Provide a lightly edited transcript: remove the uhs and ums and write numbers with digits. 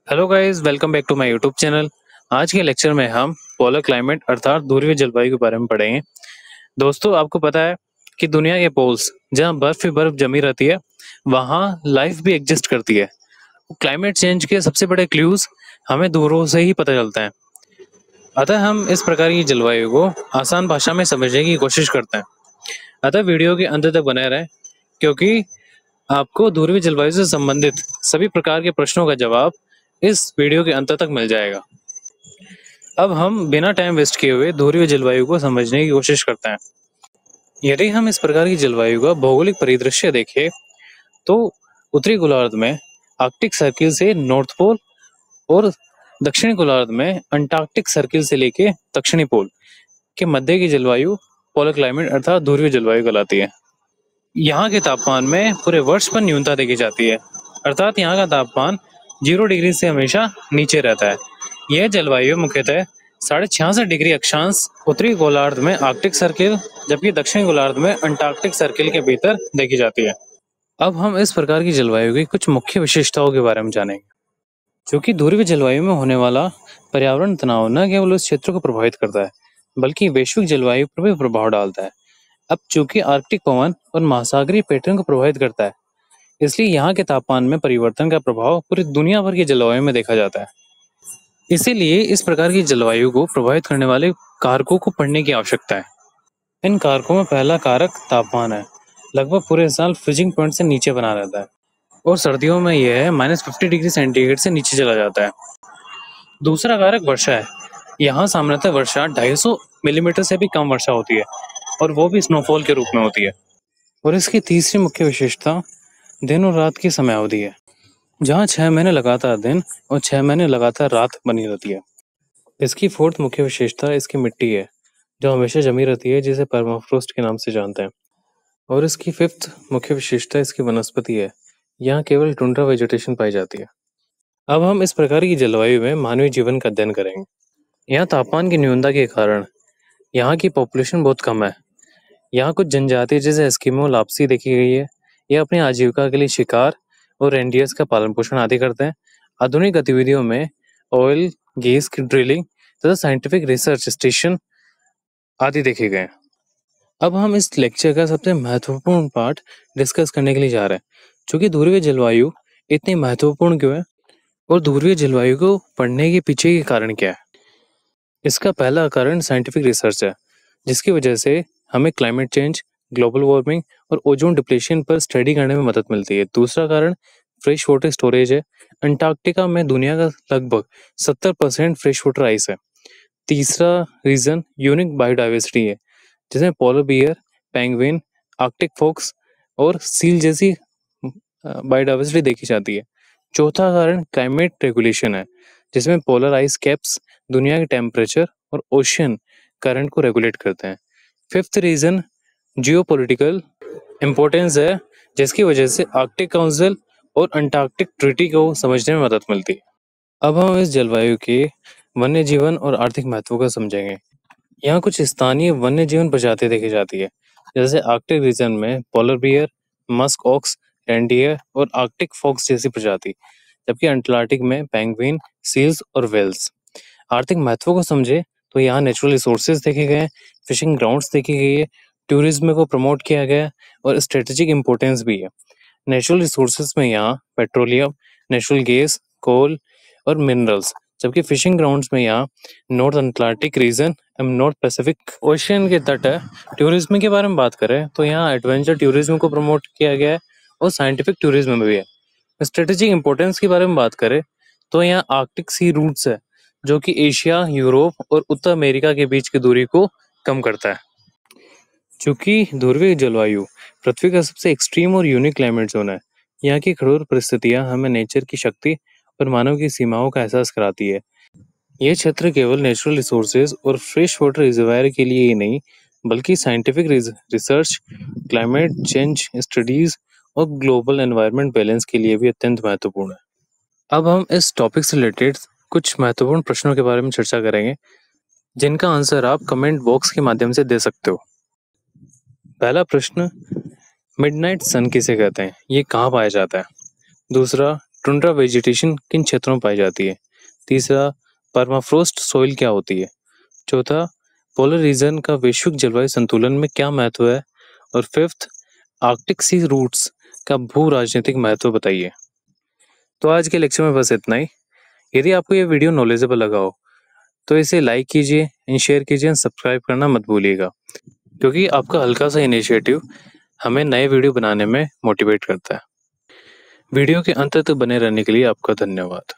Hello guys, welcome back to my YouTube channel. आज के lecture में हम पोलर क्लाइमेट अर्थात ध्रुवीय जलवायु के बारे में पढ़ेंगे। दोस्तों, आपको पता है कि दुनिया के पोल्स जहां बर्फ ही बर्फ जमी रहती है, वहां लाइफ भी एग्जिस्ट करती है। क्लाइमेट चेंज के सबसे बड़े क्लूज हमें दूरों से ही पता चलते हैं। अतः हम इस प्रकार की जलवायु को आसान भाषा में समझने की कोशिश करते हैं। अतः वीडियो के अंत तक बने रहें, क्योंकि आपको ध्रुवीय जलवायु से संबंधित सभी प्रकार के प्रश्नों का जवाब इस वीडियो के अंत तक मिल जाएगा। अब हम बिना टाइम वेस्ट किए हुए ध्रुवीय जलवायु को समझने की कोशिश करते हैं। यदि हम इस प्रकार की जलवायु का भौगोलिक परिदृश्य देखें, तो उत्तरी गोलार्ध में आर्कटिक सर्किल से नॉर्थ पोल और दक्षिणी गोलार्ध में अंटार्कटिक सर्किल से लेके दक्षिणी पोल के मध्य की जलवायु पोलर क्लाइमेट अर्थात ध्रुवीय जलवायु कहलाती है। यहाँ के तापमान में पूरे वर्ष पर न्यूनता देखी जाती है, अर्थात यहाँ का तापमान 0 डिग्री से हमेशा नीचे रहता है। यह जलवायु मुख्यतः 66.5 डिग्री अक्षांश उत्तरी गोलार्ध में आर्कटिक सर्किल, जबकि दक्षिणी गोलार्ध में अंटार्कटिक सर्किल के भीतर देखी जाती है। अब हम इस प्रकार की जलवायु की कुछ मुख्य विशेषताओं के बारे में जानेंगे। क्योंकि ध्रुवीय जलवायु में होने वाला पर्यावरण तनाव न केवल उस क्षेत्र को प्रभावित करता है, बल्कि वैश्विक जलवायु पर भी प्रभाव डालता है। अब चूंकि आर्कटिक पवन और महासागरीय पैटर्न को प्रभावित करता है, इसलिए यहाँ के तापमान में परिवर्तन का प्रभाव पूरी दुनिया भर की जलवायु में देखा जाता है। इसीलिए इस प्रकार की जलवायु को प्रभावित करने वाले कारकों को पढ़ने की आवश्यकता है। इन कारकों में पहला कारक तापमान है। लगभग पूरे साल फ्रीजिंग पॉइंट से नीचे बना रहता है और सर्दियों में यह -50 डिग्री सेंटीग्रेड से नीचे चला जाता है। दूसरा कारक वर्षा है। यहाँ सामान्यतः वर्षा 250 मिलीमीटर से भी कम वर्षा होती है, और वो भी स्नोफॉल के रूप में होती है। और इसकी तीसरी मुख्य विशेषता दिन और रात की समय अवधि है, जहाँ 6 महीने लगातार दिन और 6 महीने लगातार रात बनी रहती है। इसकी फोर्थ मुख्य विशेषता इसकी मिट्टी है, जो हमेशा जमी रहती है, जिसे परमाफ्रोस्ट के नाम से जानते हैं। और इसकी फिफ्थ मुख्य विशेषता इसकी वनस्पति है। यहाँ केवल टुंड्रा वेजिटेशन पाई जाती है। अब हम इस प्रकार की जलवायु में मानवीय जीवन का अध्ययन करेंगे। यहाँ तापमान की न्यूनता के कारण यहाँ की पॉपुलेशन बहुत कम है। यहाँ कुछ जनजाति जैसे एस्किमो, लापसी देखी गई है। ये अपनी आजीविका के लिए शिकार और रेंडियर्स का पालन पोषण आदि करते हैं। आधुनिक गतिविधियों में ऑयल, गैस की ड्रिलिंग तथा साइंटिफिक रिसर्च स्टेशन आदि देखे गए। अब हम इस लेक्चर का सबसे महत्वपूर्ण पार्ट डिस्कस करने के लिए जा रहे हैं, क्योंकि ध्रुवीय जलवायु इतनी महत्वपूर्ण क्यों है और ध्रुवीय जलवायु को पढ़ने के पीछे के कारण क्या है। इसका पहला कारण साइंटिफिक रिसर्च है, जिसकी वजह से हमें क्लाइमेट चेंज, ग्लोबल वार्मिंग और ओजोन डिप्लेशन पर स्टडी करने में मदद मिलती है। दूसरा कारण फ्रेश वाटर स्टोरेज है। अंटार्कटिका में दुनिया का लगभग 70% फ्रेश वाटर आइस है। तीसरा रीजन यूनिक बायोडाइवर्सिटी है, जिसमें polar bear, penguin, arctic fox और सील जैसी बायोडाइवर्सिटी देखी जाती है। चौथा कारण क्लाइमेट रेगुलेशन है, जिसमें पोलर आइस कैप्स दुनिया के टेम्परेचर और ओशियन करंट को रेगुलेट करते हैं। फिफ्थ रीजन जियोपॉलिटिकल इम्पोर्टेंस है, जिसकी वजह से आर्कटिक काउंसिल और अंटार्कटिक ट्रीटी को समझने में मदद मिलती है। अब हम इस जलवायु के वन्य जीवन और आर्थिक महत्व को समझेंगे। यहाँ कुछ स्थानीय वन्य जीवन प्रजातियां देखी जाती है, जैसे आर्कटिक रीजन में polar bear, musk ox, reindeer और आर्कटिक फॉक्स जैसी प्रजाति, जबकि अंटार्कटिक में पेंगुइन, सील्स और वेल्स। आर्थिक महत्व को समझे तो यहाँ नेचुरल रिसोर्सेज देखे गए, फिशिंग ग्राउंड्स देखी गई है, टूरिज्म को प्रमोट किया गया है और स्ट्रेटेजिक इम्पोर्टेंस भी है। नेचुरल रिसोर्सेज में यहाँ पेट्रोलियम, नेचुरल गैस, कोल और मिनरल्स, जबकि फिशिंग ग्राउंड्स में यहाँ नॉर्थ अटलांटिक रीजन एवं नॉर्थ पैसिफिक ओशियन के तट है। टूरिज्म के बारे में बात करें तो यहाँ एडवेंचर टूरिज्म को प्रमोट किया गया है और साइंटिफिक टूरिज्म भी है। स्ट्रेटेजिक इम्पोर्टेंस के बारे में बात करें तो यहाँ आर्कटिक सी रूट्स है, जो कि एशिया, यूरोप और उत्तर अमेरिका के बीच की दूरी को कम करता है। चूंकि ध्रुवीय जलवायु पृथ्वी का सबसे एक्सट्रीम और यूनिक क्लाइमेट जोन है, यहाँ की कठोर परिस्थितियां हमें नेचर की शक्ति और मानव की सीमाओं का एहसास कराती है। यह क्षेत्र केवल नेचुरल रिसोर्सेज और फ्रेश वाटर रिजर्वायर के लिए ही नहीं, बल्कि scientific research, climate change studies और ग्लोबल एनवायरनमेंट बैलेंस के लिए भी अत्यंत महत्वपूर्ण है। अब हम इस टॉपिक से रिलेटेड कुछ महत्वपूर्ण प्रश्नों के बारे में चर्चा करेंगे, जिनका आंसर आप कमेंट बॉक्स के माध्यम से दे सकते हो। पहला प्रश्न, मिडनाइट सन किसे कहते हैं, ये कहाँ पाया जाता है? दूसरा, टुंड्रा वेजिटेशन किन क्षेत्रों में पाई जाती है? तीसरा, परमाफ्रोस्ट सॉइल क्या होती है? चौथा, पोलर रीजन का वैश्विक जलवायु संतुलन में क्या महत्व है? और फिफ्थ, आर्कटिक सी रूट्स का भू राजनीतिक महत्व बताइए। तो आज के लेक्चर में बस इतना ही। यदि आपको ये वीडियो नॉलेजेबल लगा हो तो इसे लाइक कीजिए, शेयर कीजिए, सब्सक्राइब करना मत भूलिएगा, क्योंकि आपका हल्का सा इनिशिएटिव हमें नए वीडियो बनाने में मोटिवेट करता है। वीडियो के अंत तक बने रहने के लिए आपका धन्यवाद।